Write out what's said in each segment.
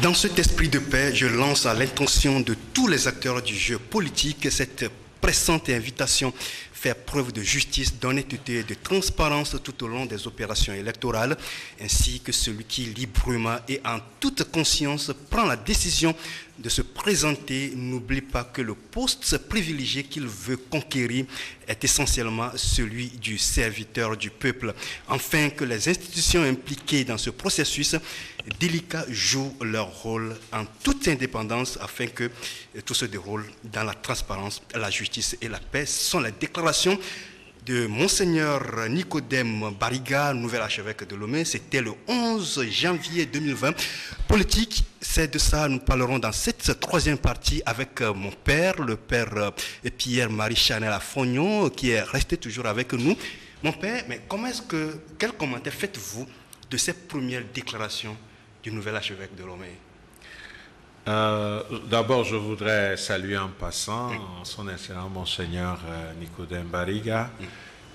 Dans cet esprit de paix, je lance à l'intention de tous les acteurs du jeu politique cette pressante invitation: faire preuve de justice, d'honnêteté et de transparence tout au long des opérations électorales, ainsi que celui qui librement et en toute conscience prend la décision de se présenter n'oublie pas que le poste privilégié qu'il veut conquérir est essentiellement celui du serviteur du peuple. Enfin, que les institutions impliquées dans ce processus délicat jouent leur rôle en toute indépendance afin que tout se déroule dans la transparence, la justice et la paix. Ce sont les déclarations de Monseigneur Nicodème Bariga, nouvel archevêque de Lomé. C'était le 11 janvier 2020. Politique, c'est de ça nous parlerons dans cette troisième partie avec mon père, le père Pierre-Marie Chanel Afognon, qui est resté toujours avec nous. Mon père, mais quel commentaire faites-vous de ces premières déclarations du nouvel archevêque de Lomé? D'abord, je voudrais saluer en passant son excellent Monseigneur Nicodème Bariga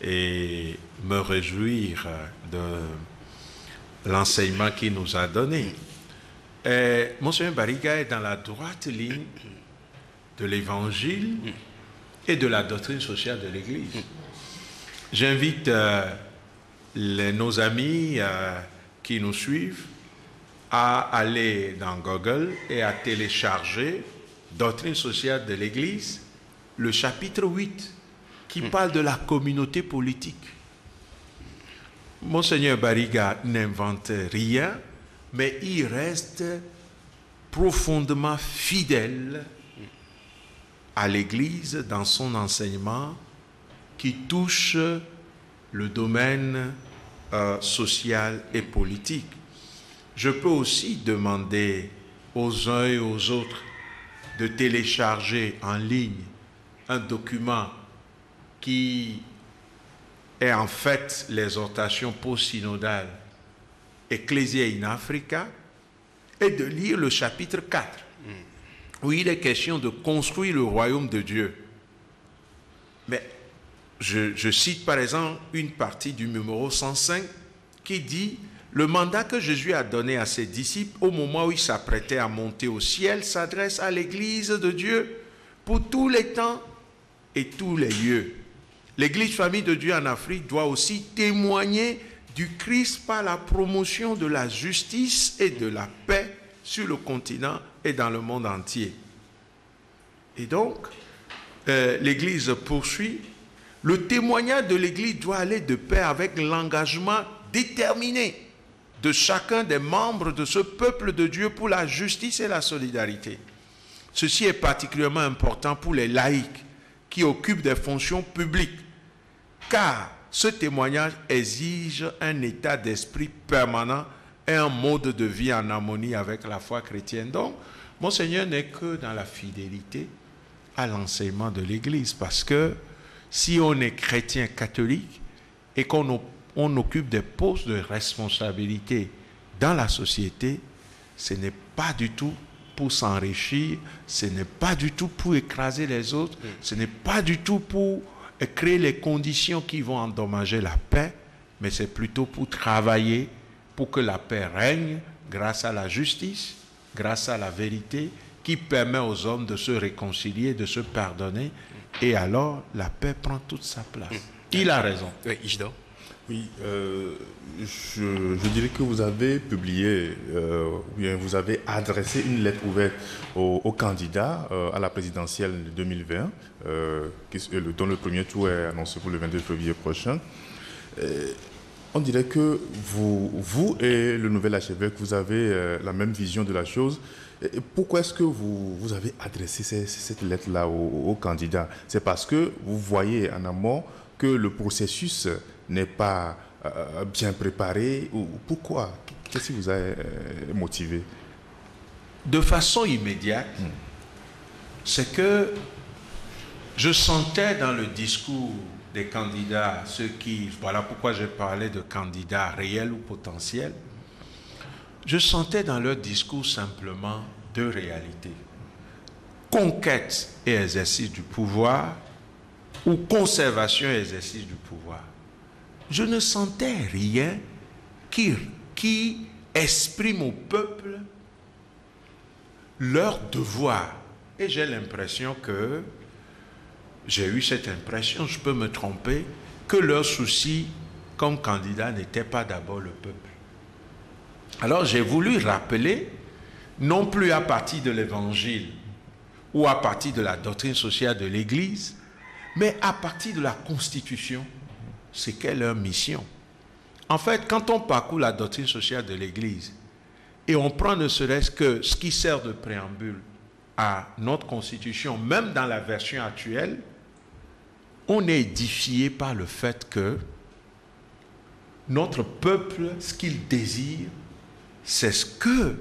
et me réjouir de l'enseignement qu'il nous a donné. Monseigneur Bariga est dans la droite ligne de l'Évangile et de la doctrine sociale de l'Église. J'invite nos amis qui nous suivent à aller dans Google et à télécharger Doctrine sociale de l'Église, le chapitre 8, qui parle de la communauté politique. Monseigneur Bariga n'invente rien, mais il reste profondément fidèle à l'Église dans son enseignement qui touche le domaine social et politique. Je peux aussi demander aux uns et aux autres de télécharger en ligne un document qui est en fait l'exhortation post-synodale Ecclesia in Africa et de lire le chapitre 4 où il est question de construire le royaume de Dieu. Mais je cite par exemple une partie du numéro 105 qui dit: le mandat que Jésus a donné à ses disciples au moment où il s'apprêtait à monter au ciel s'adresse à l'Église de Dieu pour tous les temps et tous les lieux. L'Église famille de Dieu en Afrique doit aussi témoigner du Christ par la promotion de la justice et de la paix sur le continent et dans le monde entier. Et donc, l'Église poursuit: le témoignage de l'Église doit aller de pair avec l'engagement déterminé de chacun des membres de ce peuple de Dieu pour la justice et la solidarité. Ceci est particulièrement important pour les laïcs qui occupent des fonctions publiques, car ce témoignage exige un état d'esprit permanent et un mode de vie en harmonie avec la foi chrétienne. Donc, Monseigneur n'est que dans la fidélité à l'enseignement de l'Église, parce que si on est chrétien catholique et qu'on occupe des postes de responsabilité dans la société, ce n'est pas du tout pour s'enrichir, ce n'est pas du tout pour écraser les autres, ce n'est pas du tout pour créer les conditions qui vont endommager la paix, mais c'est plutôt pour travailler pour que la paix règne grâce à la justice, grâce à la vérité qui permet aux hommes de se réconcilier, de se pardonner, et alors la paix prend toute sa place. Il a raison. Oui, Isidore. Oui, je dirais que vous avez publié, bien vous avez adressé une lettre ouverte aux candidats à la présidentielle 2020, dont le premier tour est annoncé pour le 22 février prochain. On dirait que vous et le nouvel archevêque, vous avez la même vision de la chose. Et pourquoi est-ce que vous avez adressé cette lettre-là aux candidats? C'est parce que vous voyez en amont que le processus n'est pas bien préparé, ou pourquoi? Qu'est-ce qui vous a motivé? De façon immédiate, c'est que je sentais dans le discours des candidats, voilà pourquoi j'ai parlé de candidats réels ou potentiels, je sentais dans leur discours simplement deux réalités: conquête et exercice du pouvoir, ou conservation et exercice du pouvoir. Je ne sentais rien qui exprime au peuple leur devoir. Et j'ai l'impression que, j'ai eu cette impression, je peux me tromper, que leur souci comme candidat n'était pas d'abord le peuple. Alors j'ai voulu rappeler, non plus à partir de l'évangile ou à partir de la doctrine sociale de l'Église, mais à partir de la Constitution, c'est quelle leur mission. En fait, quand on parcourt la doctrine sociale de l'Église et on prend ne serait-ce que ce qui sert de préambule à notre Constitution, même dans la version actuelle, on est édifié par le fait que notre peuple, ce qu'il désire, c'est ce que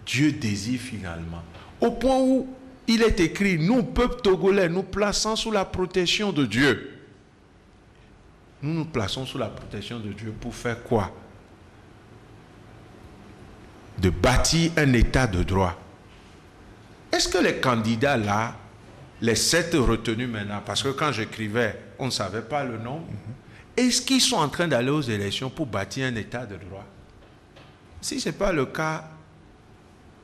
Dieu désire finalement. Au point où il est écrit, nous, peuple togolais, nous plaçons sous la protection de Dieu. Nous nous plaçons sous la protection de Dieu pour faire quoi? De bâtir un état de droit. Est-ce que les candidats là, les 7 retenus maintenant, parce que quand j'écrivais, on ne savait pas le nombre, est-ce qu'ils sont en train d'aller aux élections pour bâtir un état de droit? Si ce n'est pas le cas,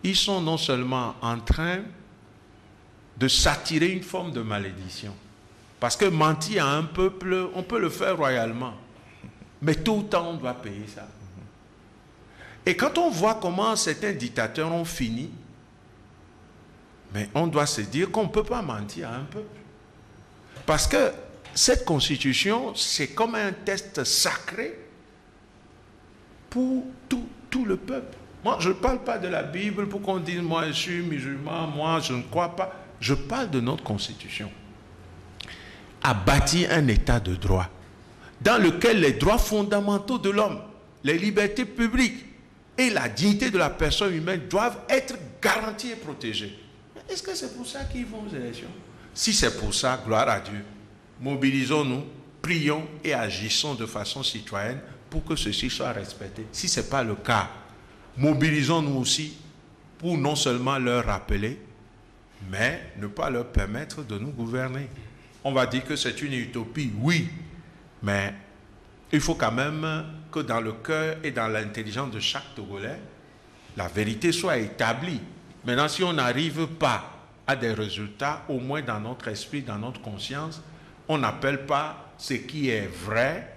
ils sont non seulement en train de s'attirer une forme de malédiction. Parce que mentir à un peuple, on peut le faire royalement. Mais tôt ou tard, on doit payer ça. Et quand on voit comment certains dictateurs ont fini, mais on doit se dire qu'on ne peut pas mentir à un peuple. Parce que cette constitution, c'est comme un test sacré pour tout le peuple. Moi, je ne parle pas de la Bible pour qu'on dise, moi, je suis musulman, moi, je ne crois pas. Je parle de notre constitution. À bâtir un état de droit dans lequel les droits fondamentaux de l'homme, les libertés publiques et la dignité de la personne humaine doivent être garantis et protégés. Est-ce que c'est pour ça qu'ils vont aux élections? Si c'est pour ça, gloire à Dieu. Mobilisons-nous, prions et agissons de façon citoyenne pour que ceci soit respecté. Si ce n'est pas le cas, mobilisons-nous aussi pour non seulement leur rappeler, mais ne pas leur permettre de nous gouverner. On va dire que c'est une utopie, oui, mais il faut quand même que dans le cœur et dans l'intelligence de chaque Togolais, la vérité soit établie. Maintenant, si on n'arrive pas à des résultats, au moins dans notre esprit, dans notre conscience, on n'appelle pas ce qui est vrai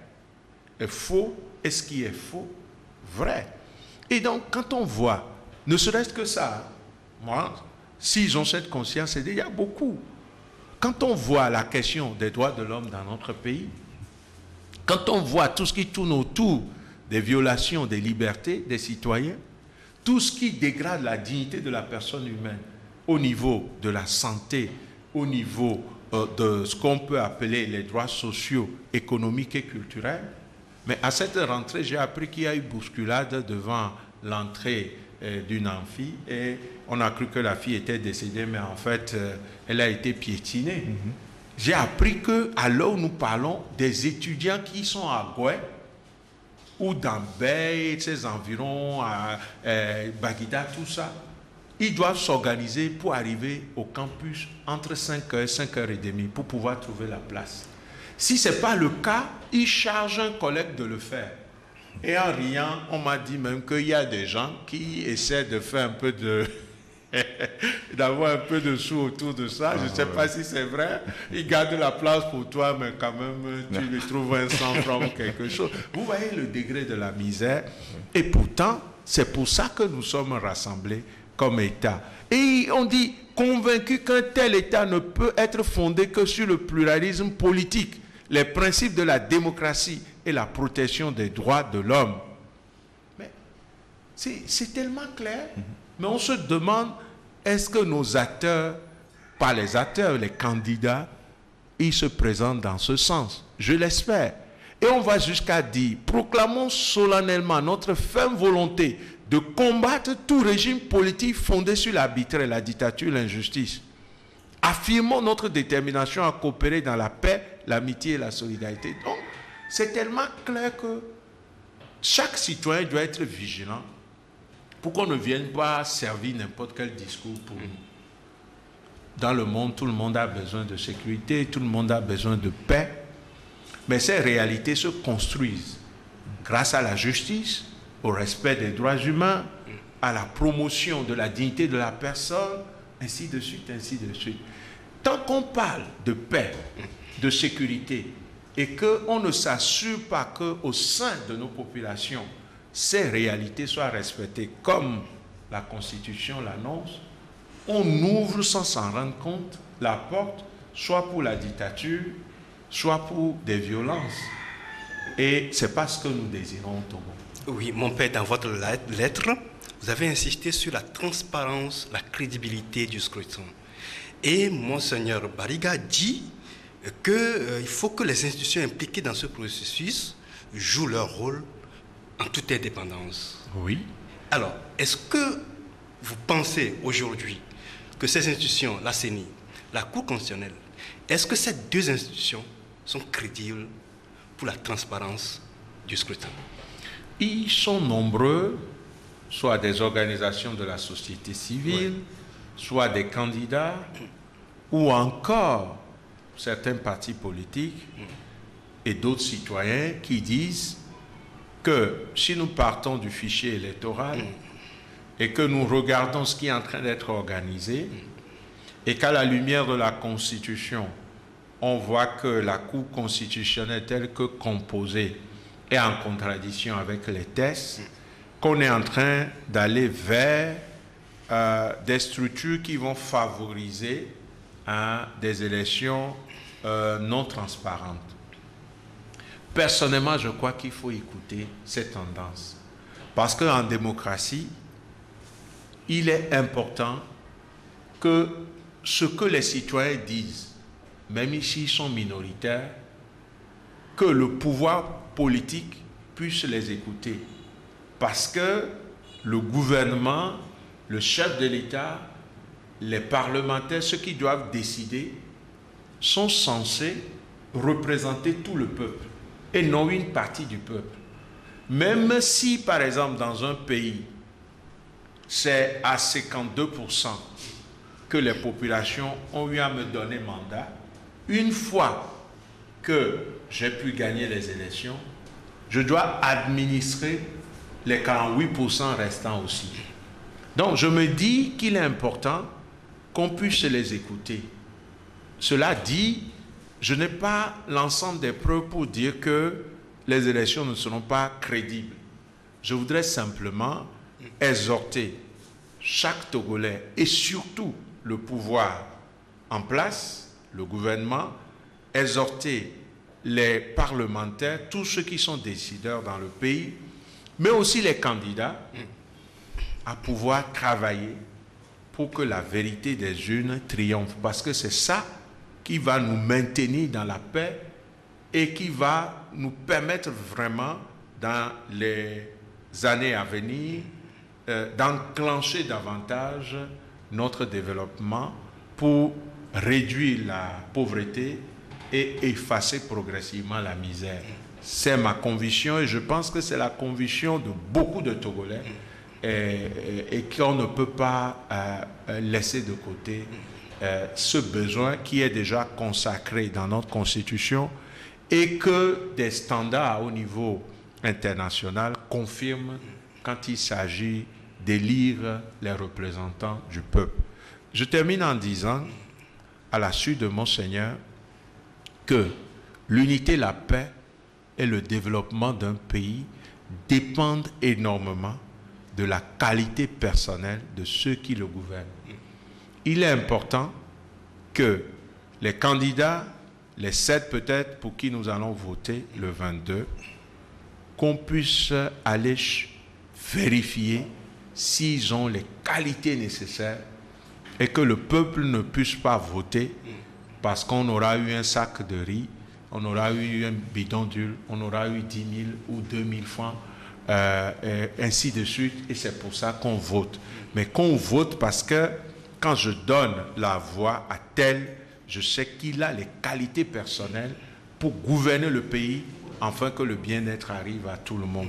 faux et ce qui est faux vrai. Et donc, quand on voit, ne serait-ce que ça, moi, s'ils ont cette conscience, c'est déjà beaucoup. Quand on voit la question des droits de l'homme dans notre pays, quand on voit tout ce qui tourne autour des violations des libertés des citoyens, tout ce qui dégrade la dignité de la personne humaine au niveau de la santé, au niveau de ce qu'on peut appeler les droits sociaux, économiques et culturels. Mais à cette rentrée, j'ai appris qu'il y a eu bousculade devant l'entrée d'une amphi et on a cru que la fille était décédée, mais en fait, elle a été piétinée. J'ai appris qu'à l'heure où nous parlons, des étudiants qui sont à Goué ou dans Bay, ces environs, à Baguida, tout ça, ils doivent s'organiser pour arriver au campus entre 5h et 5h30 pour pouvoir trouver la place. Si ce n'est pas le cas, ils chargent un collègue de le faire. Et en riant, on m'a dit même qu'il y a des gens qui essaient de faire un peu de... d'avoir un peu de sous autour de ça. Je ne sais pas si c'est vrai. Ils gardent la place pour toi, mais quand même, tu lui trouves un 100 francs ou quelque chose. Vous voyez le degré de la misère. Et pourtant, c'est pour ça que nous sommes rassemblés comme État. Et on dit, convaincu qu'un tel État ne peut être fondé que sur le pluralisme politique, les principes de la démocratie et la protection des droits de l'homme. Mais c'est tellement clair. Mais on se demande, est-ce que nos acteurs, pas les acteurs, les candidats, ils se présentent dans ce sens? Je l'espère. Et on va jusqu'à dire, proclamons solennellement notre ferme volonté de combattre tout régime politique fondé sur l'arbitraire, la dictature, l'injustice. Affirmons notre détermination à coopérer dans la paix, l'amitié et la solidarité. Donc, c'est tellement clair que chaque citoyen doit être vigilant pour qu'on ne vienne pas servir n'importe quel discours pour nous. Dans le monde, tout le monde a besoin de sécurité, tout le monde a besoin de paix, mais ces réalités se construisent grâce à la justice, au respect des droits humains, à la promotion de la dignité de la personne, ainsi de suite, ainsi de suite. Tant qu'on parle de paix, de sécurité, et qu'on ne s'assure pas qu'au sein de nos populations, ces réalités soient respectées comme la Constitution l'annonce, on ouvre sans s'en rendre compte la porte, soit pour la dictature, soit pour des violences. Et c'est pas ce que nous désirons au Togo. Oui, mon père, dans votre lettre, vous avez insisté sur la transparence, la crédibilité du scrutin. Et Monseigneur Bariga dit qu'il faut que les institutions impliquées dans ce processus jouent leur rôle en toute indépendance. Oui. Alors, est-ce que vous pensez aujourd'hui que ces institutions, la CENI, la Cour constitutionnelle, est-ce que ces deux institutions sont crédibles pour la transparence du scrutin? Ils sont nombreux, soit des organisations de la société civile, soit des candidats, ou encore certains partis politiques et d'autres citoyens qui disent que si nous partons du fichier électoral et que nous regardons ce qui est en train d'être organisé et qu'à la lumière de la Constitution, on voit que la Cour constitutionnelle telle que composée est en contradiction avec les tests, qu'on est en train d'aller vers des structures qui vont favoriser des élections non transparentes. Personnellement, je crois qu'il faut écouter ces tendances. Parce qu'en démocratie, il est important que ce que les citoyens disent, même s'ils sont minoritaires, que le pouvoir politique puisse les écouter. Parce que le gouvernement, le chef de l'État, les parlementaires, ceux qui doivent décider, sont censés représenter tout le peuple et non une partie du peuple. Même si, par exemple, dans un pays, c'est à 52% que les populations ont eu à me donner mandat, une fois que j'ai pu gagner les élections, je dois administrer les 48% restants aussi. Donc, je me dis qu'il est important qu'on puisse les écouter. Cela dit, je n'ai pas l'ensemble des preuves pour dire que les élections ne seront pas crédibles. Je voudrais simplement exhorter chaque Togolais et surtout le pouvoir en place, le gouvernement, exhorter les parlementaires, tous ceux qui sont décideurs dans le pays, mais aussi les candidats, à pouvoir travailler pour que la vérité des urnes triomphe. Parce que c'est ça qui va nous maintenir dans la paix et qui va nous permettre vraiment, dans les années à venir, d'enclencher davantage notre développement pour réduire la pauvreté et effacer progressivement la misère. C'est ma conviction et je pense que c'est la conviction de beaucoup de Togolais et qu'on ne peut pas laisser de côté ce besoin qui est déjà consacré dans notre Constitution et que des standards au niveau international confirment quand il s'agit d'élire les représentants du peuple. Je termine en disant, à la suite de Monseigneur, que l'unité, la paix et le développement d'un pays dépendent énormément de la qualité personnelle de ceux qui le gouvernent. Il est important que les candidats, les 7 peut-être pour qui nous allons voter le 22, qu'on puisse aller vérifier s'ils ont les qualités nécessaires et que le peuple ne puisse pas voter parce qu'on aura eu un sac de riz, on aura eu un bidon d'huile, on aura eu 10 000 ou 2 000 francs, ainsi de suite, et c'est pour ça qu'on vote. Mais qu'on vote parce que quand je donne la voix à tel, je sais qu'il a les qualités personnelles pour gouverner le pays, afin que le bien-être arrive à tout le monde.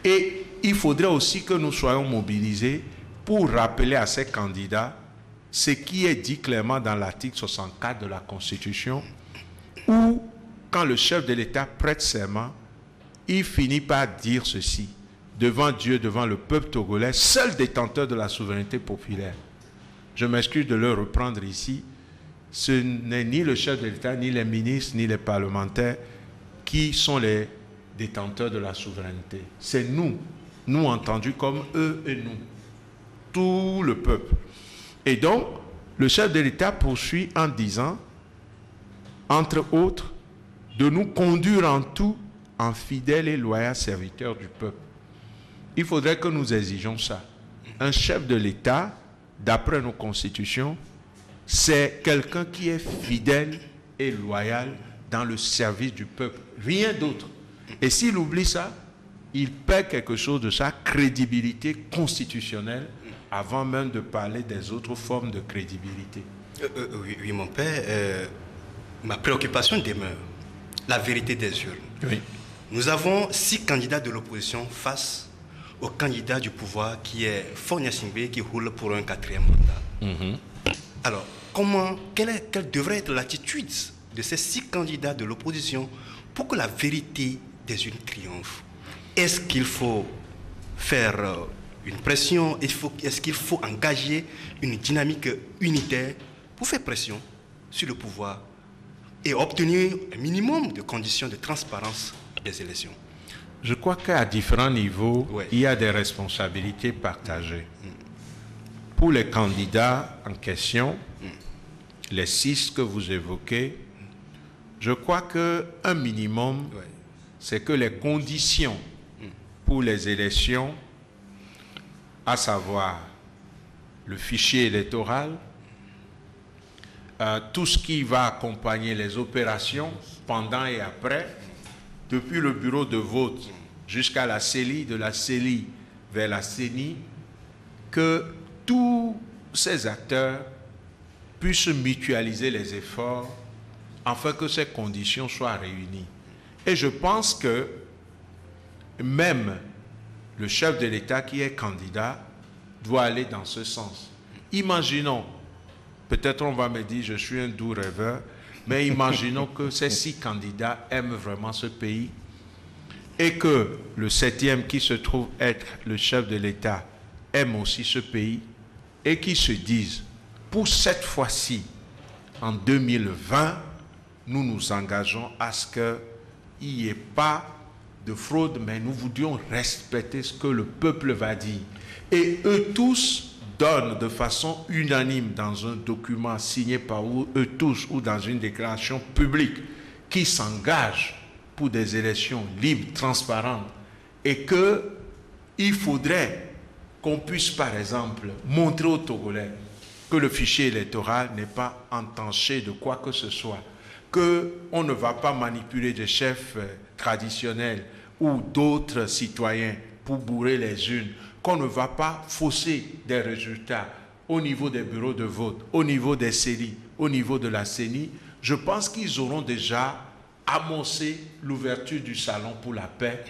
Et il faudrait aussi que nous soyons mobilisés pour rappeler à ces candidats ce qui est dit clairement dans l'article 64 de la Constitution, où, quand le chef de l'État prête serment, il finit par dire ceci: devant Dieu, devant le peuple togolais, seul détenteur de la souveraineté populaire. Je m'excuse de le reprendre ici. Ce n'est ni le chef de l'État, ni les ministres, ni les parlementaires qui sont les détenteurs de la souveraineté. C'est nous, nous entendus comme eux et nous, tout le peuple. Et donc, le chef de l'État poursuit en disant, entre autres, de nous conduire en tout en fidèles et loyaux serviteurs du peuple. Il faudrait que nous exigeons ça. Un chef de l'État, d'après nos constitutions, c'est quelqu'un qui est fidèle et loyal dans le service du peuple. Rien d'autre. Et s'il oublie ça, il perd quelque chose de sa crédibilité constitutionnelle avant même de parler des autres formes de crédibilité. Oui, mon père, ma préoccupation demeure. La vérité des urnes. Oui. Nous avons 6 candidats de l'opposition face au candidat du pouvoir qui est Faure Gnassingbé qui roule pour un 4e mandat. Alors, quelle devrait être l'attitude de ces 6 candidats de l'opposition pour que la vérité des urnes triomphe? Est-ce qu'il faut faire une pression? Est-ce qu'il faut engager une dynamique unitaire pour faire pression sur le pouvoir et obtenir un minimum de conditions de transparence des élections? Je crois qu'à différents niveaux, Ouais. il y a des responsabilités partagées. Pour les candidats en question, les 6 que vous évoquez, je crois qu'un minimum, Ouais. c'est que les conditions pour les élections, à savoir le fichier électoral, tout ce qui va accompagner les opérations pendant et après, depuis le bureau de vote jusqu'à la CELI, de la CELI vers la CENI, que tous ces acteurs puissent mutualiser les efforts afin que ces conditions soient réunies. Et je pense que même le chef de l'État qui est candidat doit aller dans ce sens. Imaginons, peut-être on va me dire je suis un doux rêveur, mais imaginons que ces 6 candidats aiment vraiment ce pays et que le 7e qui se trouve être le chef de l'État aime aussi ce pays et qui se disent, pour cette fois-ci, en 2020, nous nous engageons à ce qu'il n'y ait pas de fraude, mais nous voudrions respecter ce que le peuple va dire. Et eux tous donnent de façon unanime dans un document signé par eux tous ou dans une déclaration publique qui s'engage pour des élections libres, transparentes, et qu'il faudrait qu'on puisse par exemple montrer aux Togolais que le fichier électoral n'est pas entaché de quoi que ce soit, qu'on ne va pas manipuler des chefs traditionnels ou d'autres citoyens pour bourrer les urnes, qu'on ne va pas fausser des résultats au niveau des bureaux de vote, au niveau des CELI, au niveau de la CENI. Je pense qu'ils auront déjà amorcé l'ouverture du salon pour la paix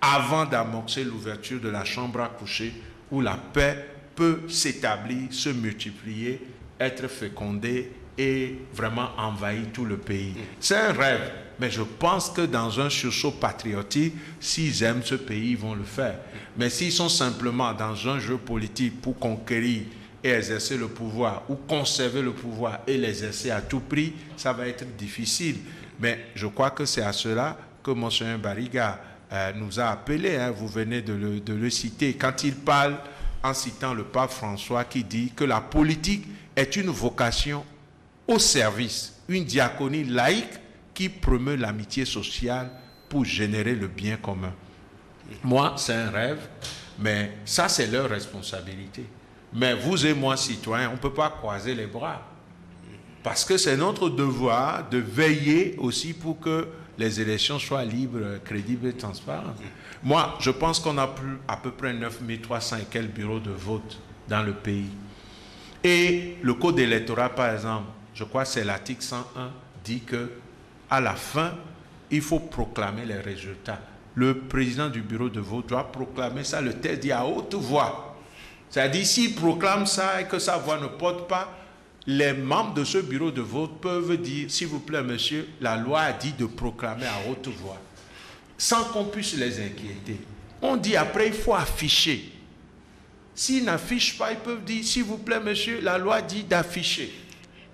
avant d'amorcer l'ouverture de la chambre à coucher où la paix peut s'établir, se multiplier, être fécondée et vraiment envahir tout le pays. C'est un rêve, mais je pense que dans un sursaut patriotique, s'ils aiment ce pays, ils vont le faire. Mais s'ils sont simplement dans un jeu politique pour conquérir et exercer le pouvoir, ou conserver le pouvoir et l'exercer à tout prix, ça va être difficile. Mais je crois que c'est à cela que M. Bariga nous a appelé, hein, vous venez de le citer, quand il parle en citant le pape François qui dit que la politique est une vocation au service, une diaconie laïque qui promeut l'amitié sociale pour générer le bien commun. Moi, c'est un rêve, mais ça, c'est leur responsabilité. Mais vous et moi, citoyens, on ne peut pas croiser les bras. Parce que c'est notre devoir de veiller aussi pour que les élections soient libres, crédibles et transparentes. Moi, je pense qu'on a plus à peu près 9300 et quelques bureaux de vote dans le pays. Et le code électoral, par exemple, je crois que c'est l'article 101, dit que à la fin, il faut proclamer les résultats. Le président du bureau de vote doit proclamer ça, le texte dit à haute voix. C'est-à-dire, s'il proclame ça et que sa voix ne porte pas, les membres de ce bureau de vote peuvent dire, s'il vous plaît, monsieur, la loi a dit de proclamer à haute voix, sans qu'on puisse les inquiéter. On dit après, il faut afficher. S'ils n'affichent pas, ils peuvent dire, s'il vous plaît, monsieur, la loi dit d'afficher.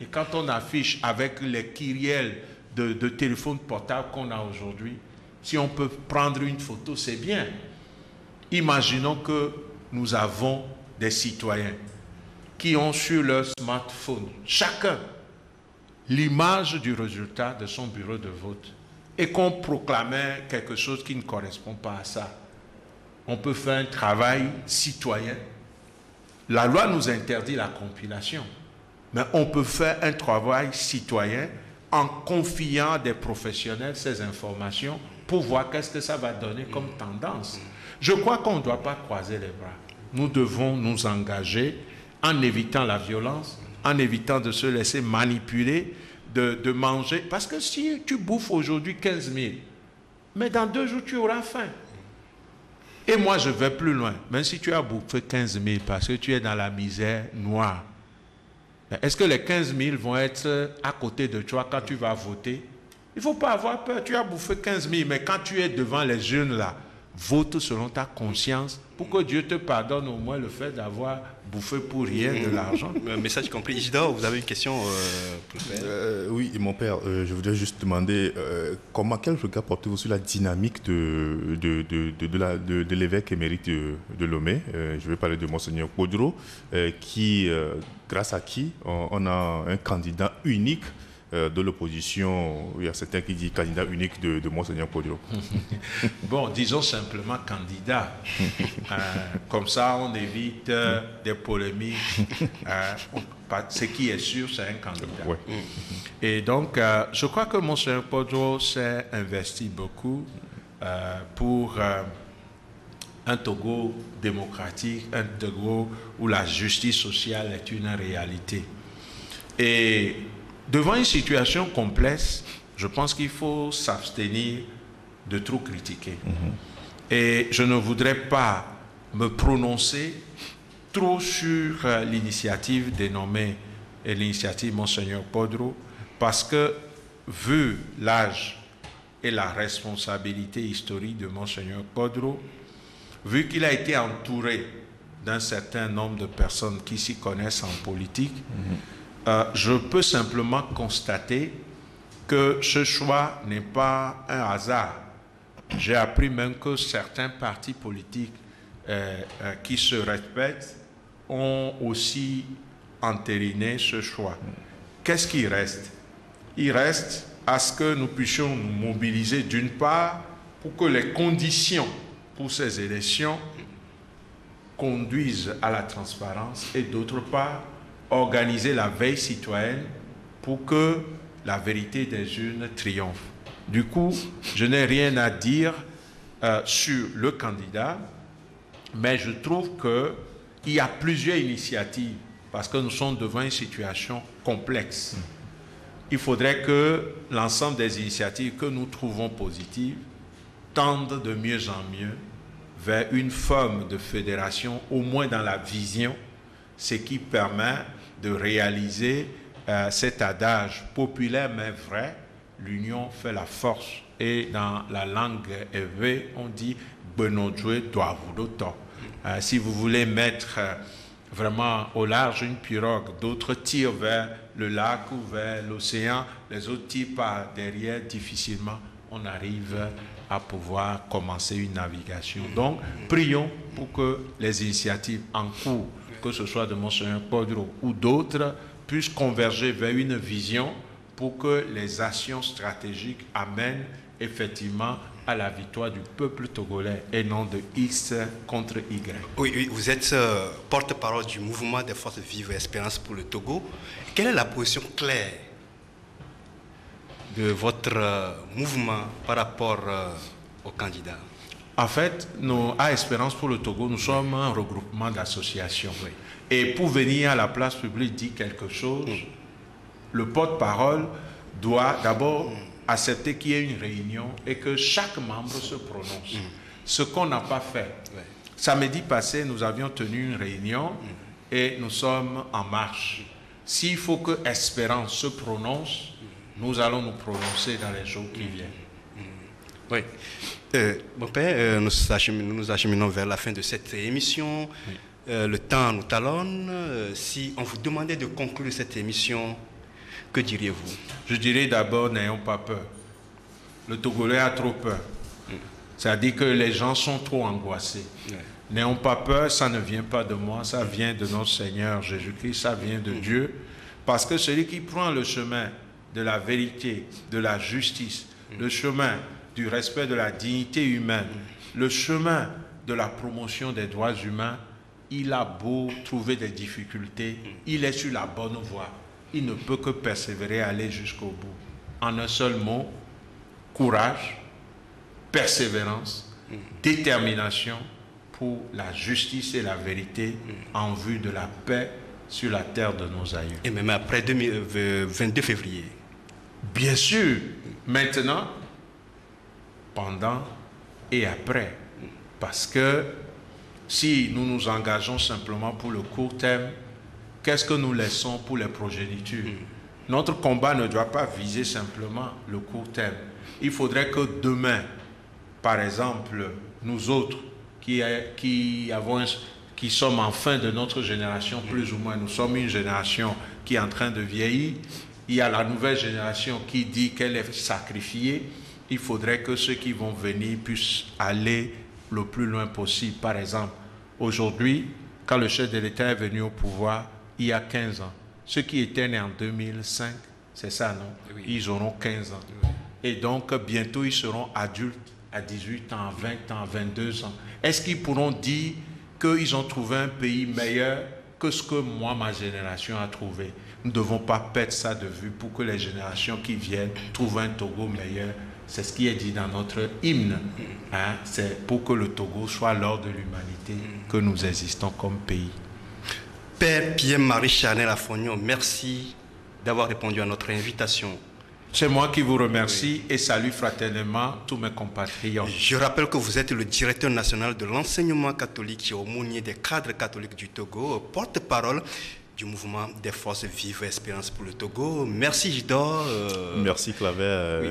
Et quand on affiche avec les kyriels de téléphone portable qu'on a aujourd'hui, si on peut prendre une photo, c'est bien. Imaginons que nous avons des citoyens qui ont sur leur smartphone, chacun, l'image du résultat de son bureau de vote et qu'on proclamait quelque chose qui ne correspond pas à ça. On peut faire un travail citoyen. La loi nous interdit la compilation, mais on peut faire un travail citoyen en confiant à des professionnels ces informations pour voir qu'est-ce que ça va donner comme tendance. Je crois qu'on ne doit pas croiser les bras. Nous devons nous engager en évitant la violence, en évitant de se laisser manipuler, de manger. Parce que si tu bouffes aujourd'hui 15 000, mais dans 2 jours, tu auras faim. Et moi, je vais plus loin. Même si tu as bouffé 15 000 parce que tu es dans la misère noire, est-ce que les 15 000 vont être à côté de toi quand tu vas voter? Il ne faut pas avoir peur. Tu as bouffé 15 000, mais quand tu es devant les jeunes là, vote selon ta conscience pour que Dieu te pardonne au moins le fait d'avoir bouffé pour rien de l'argent. Message compris. Isidore, vous avez une question Oui, mon père, je voudrais juste demander quel regard portez-vous sur la dynamique de l'évêque émérite de Lomé. Je vais parler de Monseigneur Podro, grâce à qui on a un candidat unique de l'opposition. Il y a certains qui disent candidat unique de Monseigneur Podro. Bon, disons simplement candidat. Comme ça, on évite des polémiques. Ce qui est sûr, c'est un candidat. Ouais. Et donc, je crois que Monseigneur Podro s'est investi beaucoup pour un Togo démocratique, un Togo où la justice sociale est une réalité. Et devant une situation complexe, je pense qu'il faut s'abstenir de trop critiquer. Et je ne voudrais pas me prononcer trop sur l'initiative dénommée et l'initiative Monseigneur Podro, parce que, vu l'âge et la responsabilité historique de Monseigneur Podro, vu qu'il a été entouré d'un certain nombre de personnes qui s'y connaissent en politique, je peux simplement constater que ce choix n'est pas un hasard. J'ai appris même que certains partis politiques qui se respectent ont aussi entériné ce choix. Qu'est-ce qui reste? Il reste à ce que nous puissions nous mobiliser d'une part pour que les conditions pour ces élections conduisent à la transparence et d'autre part organiser la veille citoyenne pour que la vérité des urnes triomphe. Du coup, je n'ai rien à dire sur le candidat, mais je trouve qu'il y a plusieurs initiatives parce que nous sommes devant une situation complexe. Il faudrait que l'ensemble des initiatives que nous trouvons positives tendent de mieux en mieux vers une forme de fédération, au moins dans la vision, ce qui permet de réaliser cet adage populaire mais vrai, l'union fait la force. Et dans la langue éve, on dit Benodjoué Douavoudoto. Si vous voulez mettre vraiment au large une pirogue, d'autres tirent vers le lac ou vers l'océan, les autres tirent par derrière, difficilement on arrive à pouvoir commencer une navigation. Donc, prions pour que les initiatives en cours, que ce soit de Monseigneur Podro ou d'autres, puissent converger vers une vision pour que les actions stratégiques amènent effectivement à la victoire du peuple togolais et non de X contre Y. Oui, vous êtes porte-parole du mouvement des forces vives et espérances pour le Togo. Quelle est la position claire de votre mouvement par rapport aux candidats? En fait, nous, à Espérance pour le Togo, nous sommes un regroupement d'associations. Oui. Et pour venir à la place publique dire quelque chose, le porte-parole doit d'abord accepter qu'il y ait une réunion et que chaque membre se prononce. Ce qu'on n'a pas fait. Ouais. Samedi passé, nous avions tenu une réunion et nous sommes en marche. S'il faut que Espérance se prononce, nous allons nous prononcer dans les jours qui viennent. Oui. Mon père, nous nous acheminons vers la fin de cette émission. Oui. Le temps nous talonne. Si on vous demandait de conclure cette émission, que diriez-vous? Je dirais d'abord, n'ayons pas peur. Le Togolais a trop peur. C'est-à-dire que les gens sont trop angoissés. Oui. N'ayons pas peur, ça ne vient pas de moi, ça vient de notre Seigneur Jésus-Christ, ça vient de Dieu. Parce que celui qui prend le chemin de la vérité, de la justice, le chemin du respect de la dignité humaine, le chemin de la promotion des droits humains, il a beau trouver des difficultés, il est sur la bonne voie. Il ne peut que persévérer, aller jusqu'au bout. En un seul mot, courage, persévérance, détermination pour la justice et la vérité en vue de la paix sur la terre de nos aïeux. Et même après 22 février. Bien sûr, maintenant, pendant et après. Parce que si nous nous engageons simplement pour le court terme, qu'est-ce que nous laissons pour les progénitures? Notre combat ne doit pas viser simplement le court terme. Il faudrait que demain, par exemple, nous autres qui sommes en fin de notre génération, plus ou moins, nous sommes une génération qui est en train de vieillir. Il y a la nouvelle génération qui dit qu'elle est sacrifiée. Il faudrait que ceux qui vont venir puissent aller le plus loin possible. Par exemple, aujourd'hui, quand le chef de l'État est venu au pouvoir, il y a 15 ans, ceux qui étaient nés en 2005, c'est ça, non? Oui. Ils auront 15 ans. Oui. Et donc, bientôt, ils seront adultes à 18 ans, 20 ans, 22 ans. Est-ce qu'ils pourront dire qu'ils ont trouvé un pays meilleur que ce que moi, ma génération, a trouvé? Nous ne devons pas perdre ça de vue pour que les générations qui viennent trouvent un Togo meilleur. C'est ce qui est dit dans notre hymne. Hein? C'est pour que le Togo soit l'or de l'humanité que nous existons comme pays. Père Pierre-Marie Charnel-Afognon, merci d'avoir répondu à notre invitation. C'est moi qui vous remercie et salue fraternellement tous mes compatriotes. Je rappelle que vous êtes le directeur national de l'enseignement catholique et aumônier des cadres catholiques du Togo, porte-parole du mouvement des forces vives Espérance pour le Togo. Merci Jidor. Merci Claver. Oui.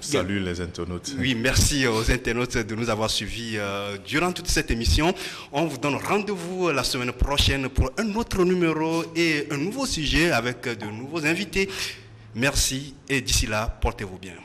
Salut les internautes. Oui, merci aux internautes de nous avoir suivis durant toute cette émission. On vous donne rendez-vous la semaine prochaine pour un autre numéro et un nouveau sujet avec de nouveaux invités. Merci et d'ici là, portez-vous bien.